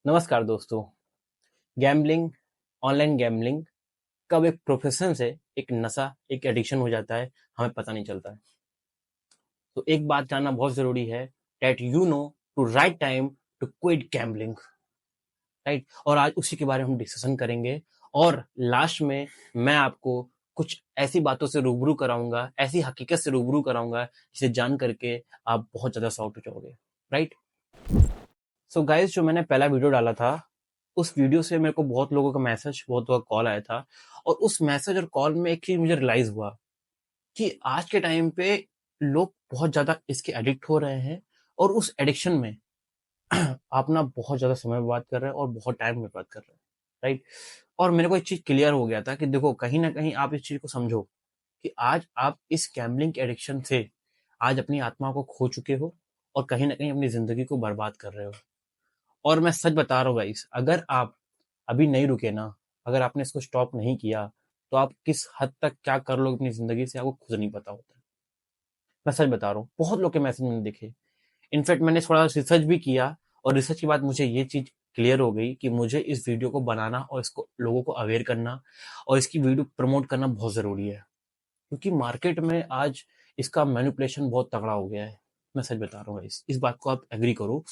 नमस्कार दोस्तों। Gambling, online gambling कब एक प्रोफेशन से एक नशा, एक एडिक्शन हो जाता है, हमें पता नहीं चलता है। तो एक बात जानना बहुत जरूरी है, that you know to right time to quit gambling, right. और आज उसी के बारे में हम डिस्कशन करेंगे। और लास्ट में मैं आपको कुछ ऐसी बातों से रूबरू कराऊंगा, ऐसी हकीकत से रूबरू कराऊंगा जिसे जान करके आप बहुत ज्यादा शॉक्ड हो जाओगे, राइट। सो गाइस, जो मैंने पहला वीडियो डाला था, उस वीडियो से मेरे को बहुत लोगों का मैसेज, बहुत लोगों का कॉल आया था। और उस मैसेज और कॉल में एक चीज मुझे रियलाइज हुआ कि आज के टाइम पे लोग बहुत ज्यादा इसके एडिक्ट हो रहे हैं। और उस एडिक्शन में आप ना बहुत ज्यादा समय बर्बाद कर रहे हैं और बहुत टाइम बर्बाद कर रहे हैं, राइट। और मेरे को एक चीज क्लियर हो गया था कि देखो, कहीं ना कहीं आप इस चीज को समझो कि आज आप इस गैम्बलिंग के एडिक्शन से आज अपनी आत्मा को खो चुके हो और कहीं ना कहीं अपनी जिंदगी को बर्बाद कर रहे हो। और मैं सच बता रहा हूँ गाइस, अगर आप अभी नहीं रुके ना, अगर आपने इसको स्टॉप नहीं किया, तो आप किस हद तक क्या कर लोगे अपनी जिंदगी से आपको खुद नहीं पता होता है। मैं सच बता रहा हूँ, बहुत लोग के मैसेज मैंने देखे। इनफैक्ट मैंने थोड़ा रिसर्च भी किया, और रिसर्च के बाद मुझे ये चीज क्लियर हो गई कि मुझे इस वीडियो को बनाना और इसको लोगों को अवेयर करना और इसकी वीडियो प्रमोट करना बहुत जरूरी है। क्योंकि मार्केट में आज इसका मैनिपुलेशन बहुत तगड़ा हो गया है। मैं सच बता रहा हूँ, इस बात को आप एग्री करो।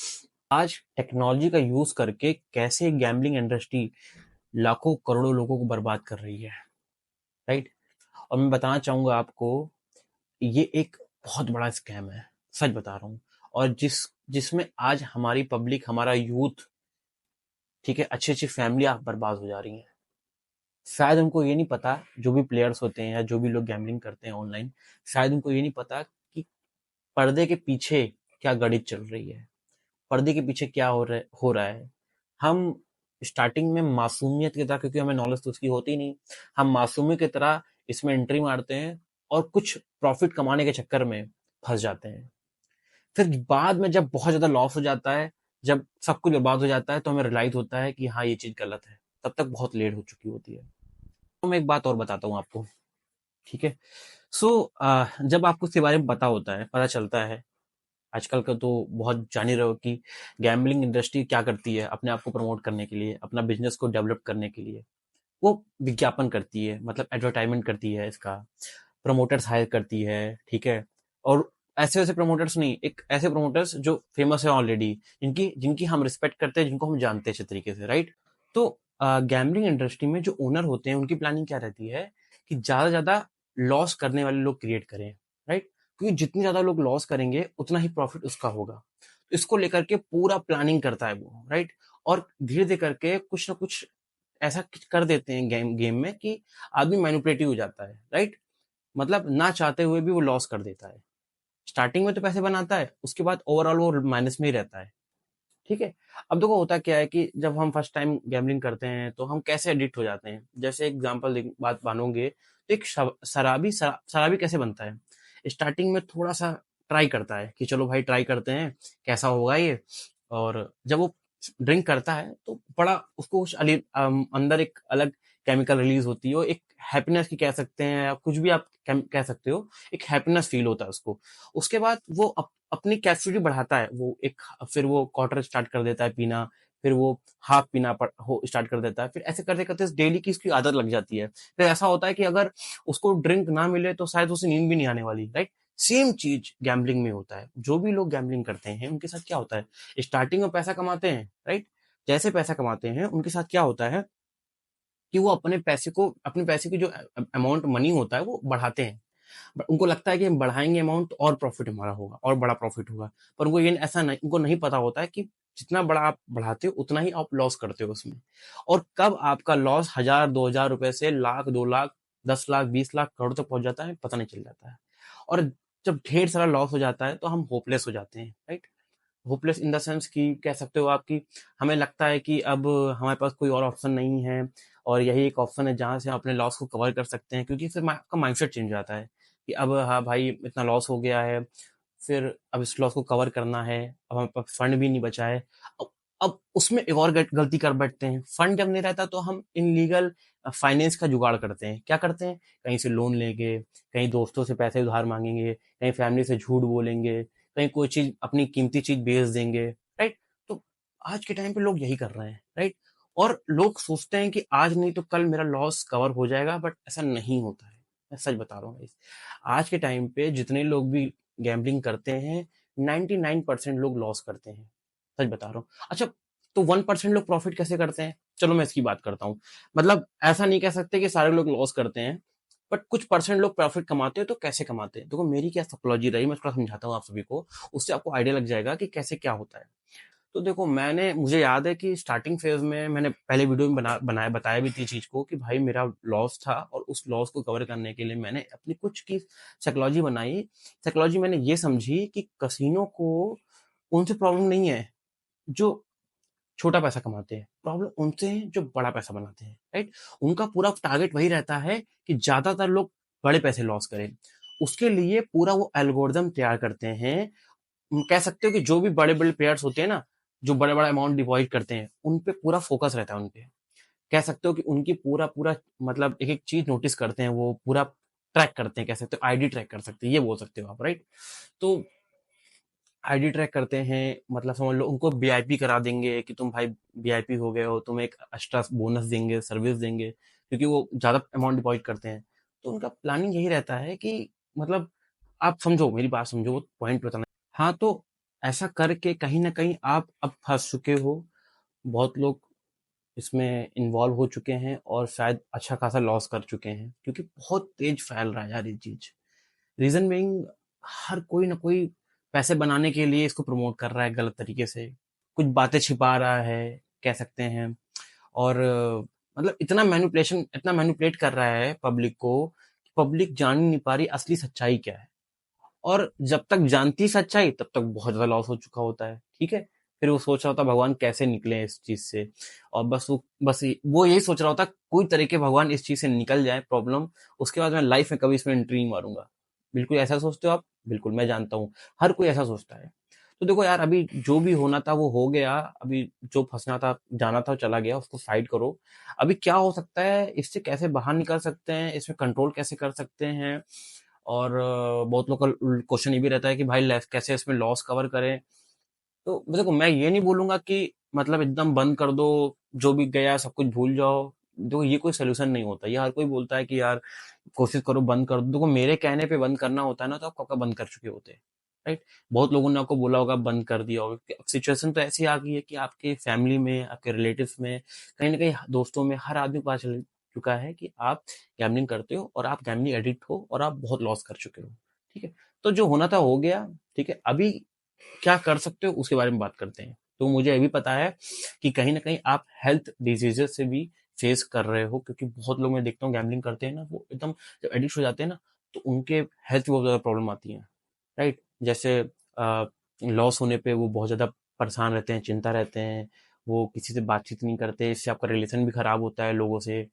आज टेक्नोलॉजी का यूज करके कैसे गैम्बलिंग इंडस्ट्री लाखों करोड़ों लोगों को बर्बाद कर रही है, राइट। और मैं बताना चाहूंगा आपको, ये एक बहुत बड़ा स्कैम है, सच बता रहा हूँ। और जिसमें आज हमारी पब्लिक, हमारा यूथ, ठीक है, अच्छी अच्छी फैमिलियां बर्बाद हो जा रही हैं। शायद उनको ये नहीं पता, जो भी प्लेयर्स होते हैं या जो भी लोग गैम्बलिंग करते हैं ऑनलाइन, शायद उनको ये नहीं पता कि पर्दे के पीछे क्या गणित चल रही है, पर्दे के पीछे क्या हो रहा है। हम स्टार्टिंग में मासूमियत की तरह, क्योंकि हमें नॉलेज तो उसकी होती नहीं, हम मासूमियत की तरह इसमें एंट्री मारते हैं और कुछ प्रॉफिट कमाने के चक्कर में फंस जाते हैं। फिर बाद में जब बहुत ज्यादा लॉस हो जाता है, जब सब कुछ बर्बाद हो जाता है, तो हमें रियलाइज होता है कि हाँ, ये चीज गलत है। तब तक बहुत लेट हो चुकी होती है। तो मैं एक बात और बताता हूँ आपको, ठीक है। सो जब आपको इसके बारे में पता होता है, पता चलता है, आजकल का तो बहुत जान ही रहे हो कि गैम्बलिंग इंडस्ट्री क्या करती है अपने आप को प्रमोट करने के लिए, अपना बिजनेस को डेवलप करने के लिए। वो विज्ञापन करती है, मतलब एडवर्टाइजमेंट करती है इसका, प्रमोटर्स हायर करती है, ठीक है। और ऐसे वैसे प्रमोटर्स नहीं, एक ऐसे प्रमोटर्स जो फेमस है ऑलरेडी, जिनकी जिनकी हम रिस्पेक्ट करते हैं, जिनको हम जानते हैं अच्छे तरीके से, राइट। तो गैम्बलिंग इंडस्ट्री में जो ओनर होते हैं, उनकी प्लानिंग क्या रहती है कि ज्यादा से ज्यादा लॉस करने वाले लोग क्रिएट करें, राइट। क्योंकि जितने ज्यादा लोग लॉस करेंगे उतना ही प्रॉफिट उसका होगा। तो इसको लेकर के पूरा प्लानिंग करता है वो, राइट। और धीरे धीरे करके कुछ ना कुछ ऐसा कर देते हैं गेम गेम में कि आदमी मैनिपुलेटिव हो जाता है, राइट। मतलब ना चाहते हुए भी वो लॉस कर देता है। स्टार्टिंग में तो पैसे बनाता है, उसके बाद ओवरऑल वो माइनस में ही रहता है, ठीक है। अब देखो, होता क्या है कि जब हम फर्स्ट टाइम गैम्बलिंग करते हैं तो हम कैसे एडिक्ट हो जाते हैं। जैसे एग्जांपल बात मानोगे तो एक शराबी कैसे बनता है। स्टार्टिंग में थोड़ा सा ट्राई करता है कि चलो भाई ट्राई करते हैं, कैसा होगा ये। और जब वो ड्रिंक करता है तो बड़ा उसको कुछ अंदर एक अलग केमिकल रिलीज होती है, वो एक हैप्पीनेस की कह सकते हैं, या कुछ भी आप कह सकते हो। एक हैप्पीनेस फील होता है उसको। उसके बाद वो अपनी कैपेसिटी बढ़ाता है, वो एक, फिर वो क्वार्टर स्टार्ट कर देता है पीना, फिर वो हाफ पीना हो स्टार्ट कर देता है। फिर ऐसे करते करते डेली की इसकी आदत लग जाती है। फिर ऐसा होता है कि अगर उसको ड्रिंक ना मिले तो शायद उसे नींद भी नहीं आने वाली, राइट। सेम चीज गैम्बलिंग में होता है। जो भी लोग गैम्बलिंग करते हैं उनके साथ क्या होता है, स्टार्टिंग में पैसा कमाते हैं, राइट। जैसे पैसा कमाते हैं उनके साथ क्या होता है कि वो अपने पैसे की जो अमाउंट मनी होता है वो बढ़ाते हैं। उनको लगता है कि हम बढ़ाएंगे अमाउंट तो और प्रॉफिट हमारा होगा और बड़ा प्रॉफिट होगा। पर उनको ये ऐसा नहीं, उनको नहीं पता होता है कि जितना बड़ा आप बढ़ाते हो उतना ही आप लॉस करते हो उसमें। और कब आपका लॉस 1,000 2,000 रुपए से लाख 2 लाख 10 लाख 20 लाख करोड़ तक पहुंच जाता है, पता नहीं चल जाता है। और जब ढेर सारा लॉस हो जाता है तो हम होपलेस हो जाते हैं, right. Hopeless in the sense कि कह सकते हो आप कि हमें लगता है कि अब हमारे पास कोई और ऑप्शन नहीं है, और यही एक ऑप्शन है जहां से हम अपने लॉस को कवर कर सकते हैं। क्योंकि फिर आपका माइंडसेट चेंज हो जाता है कि अब हाँ भाई, इतना लॉस हो गया है, फिर अब इस लॉस को कवर करना है, अब हमारे पास फंड भी नहीं बचा है। अब अब उसमें एक और गलती कर बैठते हैं। फंड जब नहीं रहता तो हम इनलीगल फाइनेंस का जुगाड़ करते हैं। क्या करते हैं, कहीं से लोन लेंगे, कहीं दोस्तों से पैसे उधार मांगेंगे, कहीं फैमिली से झूठ बोलेंगे, कहीं कोई चीज, अपनी कीमती चीज बेच देंगे, राइट। तो आज के टाइम पे लोग यही कर रहे हैं, राइट? और लोग सोचते हैं कि आज नहीं तो कल मेरा लॉस कवर हो जाएगा, बट ऐसा नहीं होता है। मैं सच बता रहा हूँ गाइस। आज के टाइम पे जितने लोग भी गैम्बलिंग करते हैं, 99% लोग लॉस करते हैं। सच बता रहा हूँ। अच्छा, तो 1% लोग प्रॉफिट कैसे करते हैं? चलो मैं इसकी बात करता हूँ। मतलब ऐसा नहीं कह सकते कि सारे लोग लॉस करते हैं, बट कुछ परसेंट लोग प्रॉफिट कमाते हैं। तो कैसे कमाते हैं? देखो मेरी क्या साइकोलॉजी रही, मैं थोड़ा समझाता हूँ आप सभी को, उससे आपको आइडिया लग जाएगा कि कैसे क्या होता है। तो देखो, मुझे याद है कि स्टार्टिंग फेज में मैंने पहले वीडियो में बताया भी थी चीज को कि भाई मेरा लॉस था, और उस लॉस को कवर करने के लिए मैंने अपनी कुछ की साइकोलॉजी बनाई। साइकोलॉजी मैंने ये समझी कि कसिनो को उनसे प्रॉब्लम नहीं है जो छोटा पैसा कमाते हैं, प्रॉब्लम उनसे है जो बड़ा पैसा बनाते हैं, राइट? उनका पूरा टारगेट वही रहता है कि ज्यादातर लोग बड़े पैसे लॉस करें। उसके लिए पूरा वो एल्गोरिदम तैयार करते हैं। कह सकते हो कि जो भी बड़े बड़े प्लेयर्स होते हैं ना, जो बड़े बड़ा अमाउंट डिपॉजिट करते हैं, उन पे पूरा फोकस रहता है उन पे। कह सकते हो कि उनकी पूरा पूरा मतलब एक एक चीज नोटिस करते हैं, वो पूरा ट्रैक करते हैं, कह सकते हो आईडी ट्रैक कर सकते हैं, ये बोल सकते हो आप, राइट? तो आईडी ट्रैक करते हैं, मतलब समझ लो उनको वीआईपी करा देंगे कि तुम भाई वीआईपी हो गए हो, तुम्हें एक एक्स्ट्रा बोनस देंगे, सर्विस देंगे, क्योंकि वो ज्यादा अमाउंट डिपॉजिट करते हैं। तो उनका प्लानिंग यही रहता है कि मतलब आप समझो, मेरी बात समझो, वो पॉइंट बताना। हाँ, तो ऐसा करके कहीं ना कहीं आप अब फंस चुके हो। बहुत लोग इसमें इन्वॉल्व हो चुके हैं और शायद अच्छा खासा लॉस कर चुके हैं, क्योंकि बहुत तेज फैल रहा है यार ये चीज। रीजन बीइंग, हर कोई ना कोई पैसे बनाने के लिए इसको प्रमोट कर रहा है गलत तरीके से, कुछ बातें छिपा रहा है, कह सकते हैं। और मतलब इतना मैनिपुलेट कर रहा है पब्लिक को, पब्लिक जान ही नहीं पा रही असली सच्चाई क्या है। और जब तक जानती सच्चाई, तब तक बहुत ज्यादा लॉस हो चुका होता है, ठीक है। फिर वो सोच रहा होता भगवान कैसे निकले इस चीज से, और वो यही सोच रहा होता कोई तरीके भगवान इस चीज से निकल जाए प्रॉब्लम, उसके बाद मैं लाइफ में कभी इसमें एंट्री नहीं मारूंगा। बिल्कुल ऐसा सोचते हो आप? बिल्कुल, मैं जानता हूँ हर कोई ऐसा सोचता है। तो देखो यार, अभी जो भी होना था वो हो गया। अभी जो फंसना था, जाना था, चला गया, उसको साइड करो। अभी क्या हो सकता है, इससे कैसे बाहर निकल सकते हैं, इसमें कंट्रोल कैसे कर सकते हैं। और बहुत लोग का क्वेश्चन ये भी रहता है कि भाई कैसे इसमें लॉस कवर करें। तो देखो, मैं ये नहीं बोलूंगा कि मतलब एकदम बंद कर दो, जो भी गया सब कुछ भूल जाओ। देखो ये कोई सोल्यूशन नहीं होता। ये हर कोई बोलता है कि यार कोशिश करो बंद कर दो। देखो मेरे कहने पे बंद करना होता है ना, तो आप कब का बंद कर चुके होते हैं, राइट? बहुत लोगों ने आपको बोला होगा बंद कर दिया होगा। सिचुएशन तो ऐसी आ गई है कि आपके फैमिली में, आपके रिलेटिव्स में, कहीं ना कहीं दोस्तों में, हर आदमी को पता चल चुका है कि आप गैमलिंग करते हो और आप गैमलिंग एडिक्ट हो और आप बहुत लॉस कर चुके हो, ठीक है। तो जो होना था हो गया, ठीक है। अभी क्या कर सकते हो उसके बारे में बात करते हैं। तो मुझे ये भी पता है कि कहीं ना कहीं आप हेल्थ डिजीजेस से भी फेस कर रहे हो, क्योंकि बहुत लोग मैं देखता हूँ गैमलिंग करते हैं ना, वो एकदम जब एडिक्ट हो जाते हैं ना, तो उनके हेल्थ में बहुत ज्यादा प्रॉब्लम आती है, राइट? जैसे लॉस होने पे वो बहुत ज्यादा परेशान रहते हैं, चिंता रहते हैं, वो किसी से बातचीत नहीं करते, इससे आपका रिलेशन भी खराब होता है लोगों से।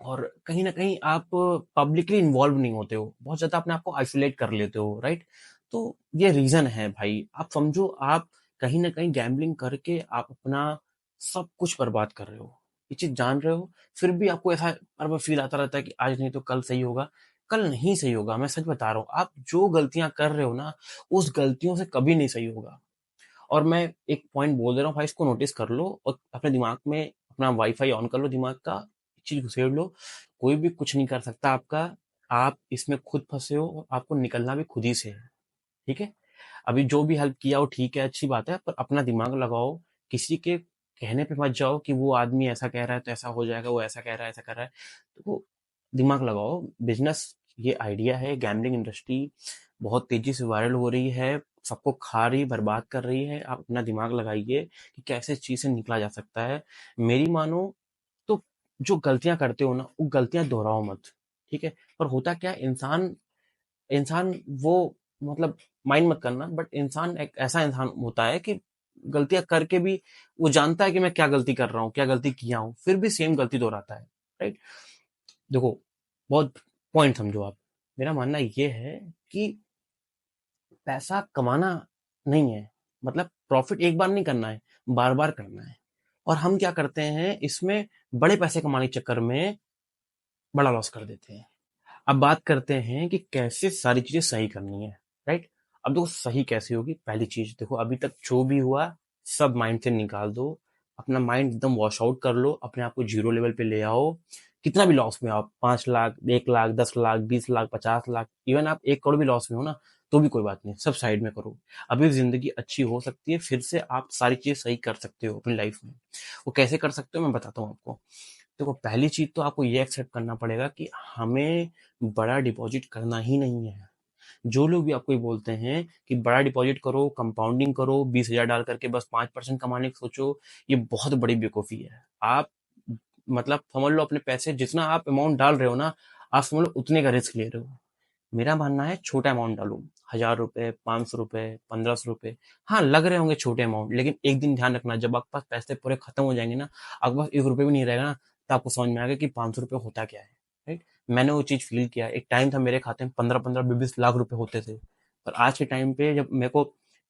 और कहीं ना कहीं आप पब्लिकली इन्वॉल्व नहीं होते हो, बहुत ज्यादा अपने आप को आइसोलेट कर लेते हो, राइट? तो ये रीजन है भाई, आप समझो, आप कहीं ना कहीं गैम्बलिंग करके आप अपना सब कुछ बर्बाद कर रहे हो, ये चीज जान रहे हो। फिर भी आपको ऐसा बार बार फील आता रहता है कि आज नहीं तो कल सही होगा। कल नहीं सही होगा, मैं सच बता रहा हूँ। आप जो गलतियां कर रहे हो ना, उस गलतियों से कभी नहीं सही होगा। और मैं एक पॉइंट बोल दे रहा हूँ भाई, इसको नोटिस कर लो और अपने दिमाग में अपना वाईफाई ऑन कर लो, दिमाग का एक चीज घुसेड़ लो। कोई भी कुछ नहीं कर सकता आपका। आप इसमें खुद फंसे हो और आपको निकलना भी खुद ही से है, ठीक है। अभी जो भी हेल्प किया वो ठीक है, अच्छी बात है, पर अपना दिमाग लगाओ। किसी के कहने पे मत जाओ कि वो आदमी ऐसा कह रहा है तो ऐसा हो जाएगा, वो ऐसा कह रहा है ऐसा कर रहा है। तो वो दिमाग लगाओ। बिजनेस, ये आइडिया है, गैम्बलिंग इंडस्ट्री बहुत तेजी से वायरल हो रही है, सबको खा रही, बर्बाद कर रही है। आप अपना दिमाग लगाइए कि कैसे इस चीज से निकला जा सकता है। मेरी मानो तो जो गलतियां करते हो ना, वो गलतियां दोहराओ मत, ठीक है। पर होता क्या है, इंसान इंसान वो मतलब माइंड मत करना, बट इंसान एक ऐसा इंसान होता है कि गलतियां करके भी वो जानता है कि मैं क्या गलती कर रहा हूँ, क्या गलती किया हूँ, फिर भी सेम गलती दोहराता है, राइट? देखो, बहुत पॉइंट समझो आप। मेरा मानना ये है कि पैसा कमाना नहीं है, मतलब प्रॉफिट एक बार नहीं करना है, बार बार करना है। और हम क्या करते हैं इसमें, बड़े पैसे कमाने के चक्कर में बड़ा लॉस कर देते हैं। अब बात करते हैं कि कैसे सारी चीजें सही करनी है, राइट? अब देखो सही कैसे होगी। पहली चीज देखो, अभी तक जो भी हुआ सब माइंड से निकाल दो, अपना माइंड एकदम वॉश आउट कर लो, अपने आप को जीरो लेवल पे ले आओ। कितना भी लॉस में आप 5 लाख, 1 लाख, 10 लाख, 20 लाख, 50 लाख, इवन आप 1 करोड़ भी लॉस में हो ना, तो भी कोई बात नहीं, सब साइड में करो। अभी जिंदगी अच्छी हो सकती है, फिर से आप सारी चीज सही कर सकते हो अपनी लाइफ में। वो कैसे कर सकते हो मैं बताता हूँ आपको। देखो, पहली चीज तो आपको ये एक्सेप्ट करना पड़ेगा कि हमें बड़ा डिपॉजिट करना ही नहीं है। जो लोग भी आपको ये बोलते हैं कि बड़ा डिपॉजिट करो, कंपाउंडिंग करो, 20,000 डाल करके बस 5% कमाने की सोचो, ये बहुत बड़ी बेवकूफी है। आप मतलब समझ लो, अपने पैसे जितना आप अमाउंट डाल रहे हो ना, आप समझ लो उतने का रिस्क ले रहे हो। मेरा मानना है छोटा अमाउंट डालो, 1,000 रुपए, 500 रुपए, 1500 रुपए। हाँ, लग रहे होंगे छोटे अमाउंट, लेकिन एक दिन ध्यान रखना, जब आपके पास पैसे पूरे खत्म हो जाएंगे ना, आपके पास 1 रुपए भी नहीं रहेगा ना, तो आपको समझ में आएगा कि 500 रुपए होता क्या है। राइट। मैंने वो चीज फील किया। एक टाइम था मेरे खाते में 15-15, 20-20 लाख रुपए होते थे। पर आज के टाइम पे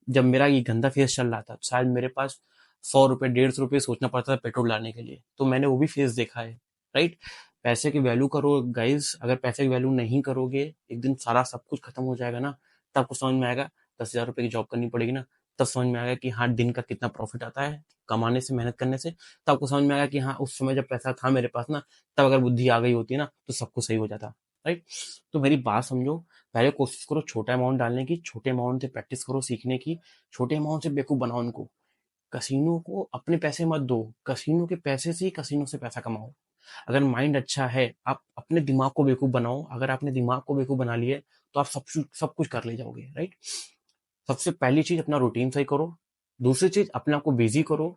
जब मेरा ये गंदा फेज चल रहा था, शायद मेरे पास 100 रुपए, 150 रुपए सोचना पड़ता था पेट्रोल लाने के लिए। तो मैंने वो भी फेज देखा है। राइट। पैसे की वैल्यू करो गाइस। अगर पैसे की वैल्यू नहीं करोगे, एक दिन सारा सब कुछ खत्म हो जाएगा ना, तब आपको समझ में आएगा। 10,000 रुपए की जॉब करनी पड़ेगी ना, तब समझ में आएगा कि हाँ, दिन का कितना प्रॉफिट आता है कमाने से, मेहनत करने से। तब आपको समझ में आएगा कि हाँ, उस समय जब पैसा था मेरे पास ना, तब अगर बुद्धि आ गई होती ना, तो सब कुछ सही हो जाता। राइट। तो मेरी बात समझो। पहले कोशिश करो छोटा अमाउंट डालने की, छोटे अमाउंट से प्रैक्टिस करो सीखने की। छोटे अमाउंट से बेवकूफ बनाओ उनको। कसीनो को अपने पैसे मत दो, कसीनो के पैसे से ही कसीनो से पैसा कमाओ। अगर माइंड अच्छा है, आप अपने दिमाग को बेवकूफ बनाओ। अगर आपने दिमाग को बेवकूफ बना लिए, तो आप सब कुछ कर ले जाओगे। राइट। सबसे पहली चीज अपना रूटीन सही करो। दूसरी चीज, अपने आप को बिजी करो।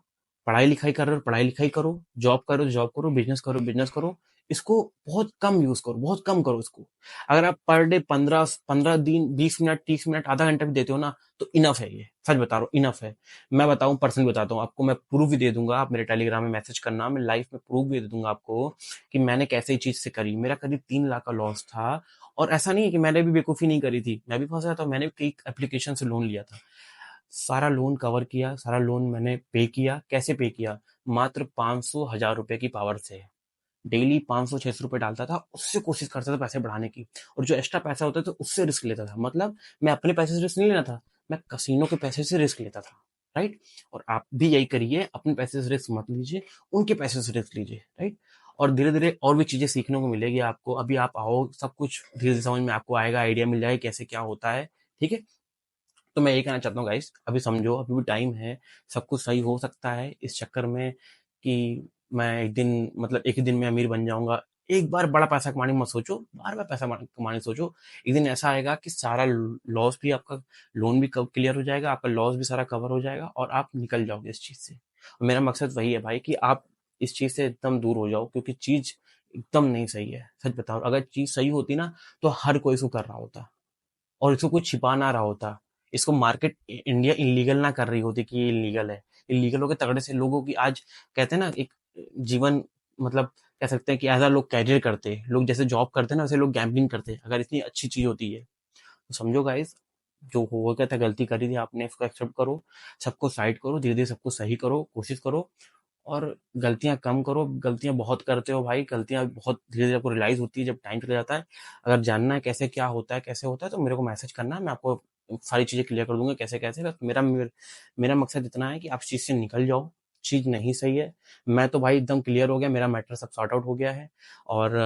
पढ़ाई लिखाई कर रहे हो, पढ़ाई लिखाई करो। जॉब करो, जॉब करो। बिजनेस करो, बिजनेस करो। इसको बहुत कम यूज करो, बहुत कम करो इसको। अगर आप पर डे 15 15 दिन 20 मिनट, 30 मिनट, आधा घंटा भी देते हो ना, तो इनफ है। ये सच बता रहा हूँ, इनफ है। मैं बताऊं, पर्सनली बताता हूँ आपको, मैं प्रूफ भी दे दूंगा। आप मेरे टेलीग्राम में मैसेज करना, मैं लाइफ में प्रूफ भी दे दूंगा आपको कि मैंने कैसे चीज से करी। मेरा करीब 3 लाख का लॉस था। और ऐसा नहीं है कि मैंने भी बेवकूफी नहीं करी थी, मैं भी फंसा था। मैंने कई एप्लीकेशन से लोन लिया था, सारा लोन कवर किया, सारा लोन मैंने पे किया। कैसे पे किया? मात्र 500, 1,000 रुपए की पावर से। डेली 500, 600 रुपए डालता था, उससे कोशिश करता था पैसे बढ़ाने की। और जो एक्स्ट्रा पैसा होता था, उससे रिस्क लेता था। मतलब मैं अपने पैसे से रिस्क नहीं लेना था, मैं कसिनो के पैसे से रिस्क लेता था। राइट। और आप भी यही करिए, अपने पैसे से रिस्क मत लीजिए, उनके पैसे से रिस्क लीजिए। राइट। और धीरे धीरे और भी चीजें सीखने को मिलेगी आपको। अभी आप आओ, सब कुछ धीरे धीरे समझ में आपको आएगा, आइडिया मिल जाएगा कैसे क्या होता है। ठीक है। तो मैं यही कहना चाहता हूँ गाइस, अभी समझो, अभी भी टाइम है, सब कुछ सही हो सकता है। इस चक्कर में कि मैं एक दिन, मतलब एक ही दिन में अमीर बन जाऊंगा, एक बार बड़ा पैसा कमाने की मत सोचो, बार बार पैसा कमाने की सोचो। एक दिन ऐसा आएगा कि सारा लॉस भी आपका, लोन भी क्लियर हो जाएगा, आपका लॉस भी सारा कवर हो जाएगा, और आप निकल जाओगे इस चीज से। और मेरा मकसद वही है भाई, कि आप इस चीज से एकदम दूर हो जाओ, क्योंकि चीज एकदम नहीं सही है। सच बताओ, अगर चीज सही होती ना, तो हर कोई इसको कर रहा होता, और इसको कुछ छिपा ना रहा होता। इसको मार्केट इंडिया इलीगल ना कर रही होती कि ये इलीगल है। इलीगल होके तगड़े से लोगों की आज, कहते हैं ना, एक जीवन, मतलब कह सकते हैं कि ऐसा लोग कैरियर करते हैं, लोग जैसे जॉब करते हैं ना, वैसे लोग गैम्बलिंग करते हैं। अगर इतनी अच्छी चीज होती है, तो समझो गाइस, जो हो गया था, गलती करी थी आपने, इसको एक्सेप्ट करो, सबको साइड करो, धीरे धीरे सबको सही करो, कोशिश करो। और गलतियां कम करो। गलतियां बहुत करते हो भाई, गलतियां बहुत धीरे धीरे आपको रियलाइज होती है जब टाइम चला जाता है। अगर जानना है कैसे क्या होता है, कैसे होता है, तो मेरे को मैसेज करना है, मैं आपको सारी चीजें क्लियर कर दूंगा कैसे कैसे। बस मेरा मकसद इतना है कि आप चीज से निकल जाओ। चीज नहीं सही है। मैं तो भाई एकदम क्लियर हो गया, मेरा मैटर सब सॉर्ट आउट हो गया है। और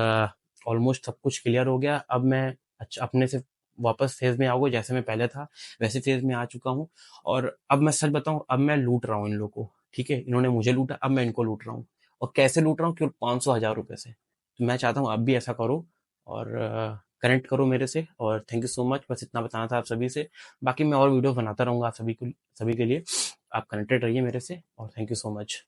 ऑलमोस्ट सब कुछ क्लियर हो गया। अब मैं अच्छा अपने से वापस फेज में आऊंगा, जैसे मैं पहले था वैसे फेज में आ चुका हूँ। और अब मैं सच बताऊं, अब मैं लूट रहा हूँ इन लोगों को। ठीक है, इन्होंने मुझे लूटा, अब मैं इनको लूट रहा हूँ। और कैसे लूट रहा हूँ? केवल 500, 1,000 रुपए से। तो मैं चाहता हूँ आप भी ऐसा करो, और कनेक्ट करो मेरे से। और थैंक यू सो मच, बस इतना बताना था आप सभी से। बाकी मैं और वीडियो बनाता रहूंगा आप सभी के लिए। आप कनेक्टेड रहिए मेरे से, और थैंक यू सो मच।